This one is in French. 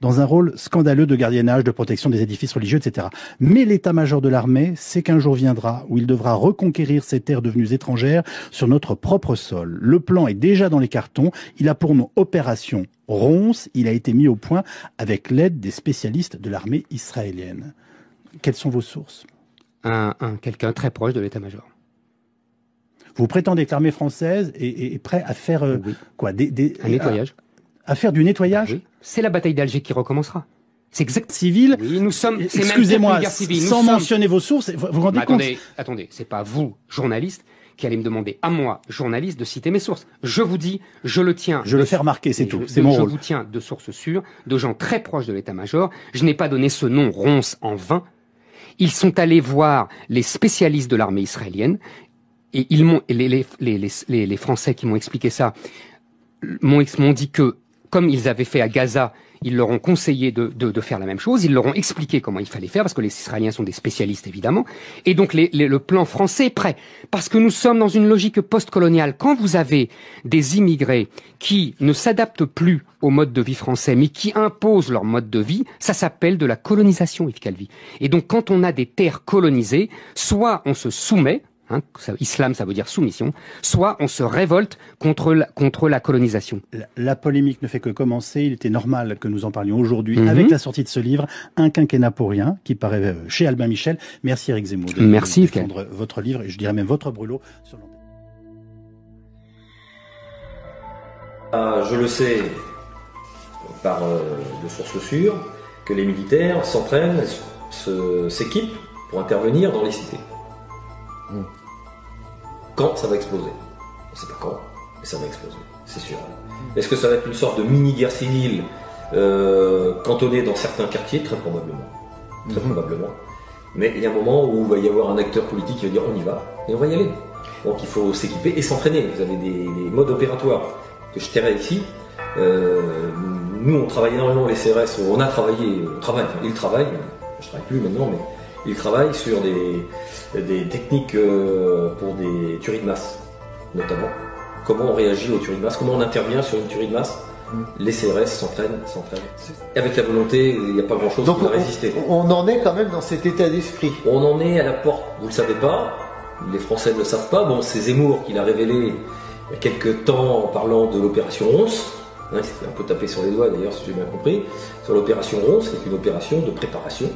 dans un rôle scandaleux de gardiennage, de protection des édifices religieux, etc. Mais l'état-major de l'armée sait qu'un jour viendra où il devra reconquérir ces terres devenues étrangères sur notre propre sol. Le plan est déjà dans les cartons. Il a pour nom Opération Ronce. Il a été mis au point avec l'aide des spécialistes de l'armée israélienne. Quelles sont vos sources? Quelqu'un très proche de l'état-major. Vous prétendez que l'armée française est prête à faire oui. quoi un nettoyage. À faire du nettoyage? Oui. C'est la bataille d'Alger qui recommencera. C'est exact. Civil. Oui, nous sommes. Excusez-moi, sans mentionner vos sources, vous vous rendez compte? Attendez, c'est pas vous, journaliste, qui allez me demander à moi, journaliste, de citer mes sources. Je vous dis, je le tiens. Je le fais remarquer, c'est tout. C'est mon rôle. Je vous tiens de sources sûres, de gens très proches de l'état-major. Je n'ai pas donné ce nom Ronce en vain. Ils sont allés voir les spécialistes de l'armée israélienne et ils m'ont, les Français qui m'ont expliqué ça m'ont dit que comme ils avaient fait à Gaza, ils leur ont conseillé de faire la même chose, ils leur ont expliqué comment il fallait faire, parce que les Israéliens sont des spécialistes évidemment, et donc le plan français est prêt, parce que nous sommes dans une logique post-coloniale. Quand vous avez des immigrés qui ne s'adaptent plus au mode de vie français, mais qui imposent leur mode de vie, ça s'appelle de la colonisation, Yves Calvi. Et donc quand on a des terres colonisées, soit on se soumet, islam, ça veut dire soumission, soit on se révolte contre la colonisation. La polémique ne fait que commencer. Il était normal que nous en parlions aujourd'hui avec la sortie de ce livre, Un quinquennat pour rien, qui paraît chez Albin Michel. Merci Éric Zemmour de défendre votre livre, et je dirais même votre brûlot sur l'antenne. Je le sais par de sources sûres que les militaires s'entraînent, s'équipent pour intervenir dans les cités. Quand ça va exploser? On ne sait pas quand, mais ça va exploser, c'est sûr. Est-ce que ça va être une sorte de mini-guerre civile cantonnée dans certains quartiers? Très probablement. Très probablement. Mais il y a un moment où il va y avoir un acteur politique qui va dire on y va, et on va y aller. Donc il faut s'équiper et s'entraîner. Vous avez des modes opératoires que je tairai ici. Nous, on travaille énormément, les CRS, on travaille, ils travaillent, je ne travaille plus maintenant, mais ils travaillent sur des techniques pour des tueries de masse, notamment. Comment on réagit aux tueries de masse, comment on intervient sur une tuerie de masse. Les CRS s'entraînent. Et avec la volonté, il n'y a pas grand-chose qui va résister. On en est quand même dans cet état d'esprit. On en est à la porte, vous ne le savez pas, les Français ne le savent pas. Bon, c'est Zemmour qui l'a révélé il y a quelques temps en parlant de l'opération Ronce. Il s'était un peu tapé sur les doigts d'ailleurs, si j'ai bien compris, sur l'opération Ronce, qui est une opération de préparation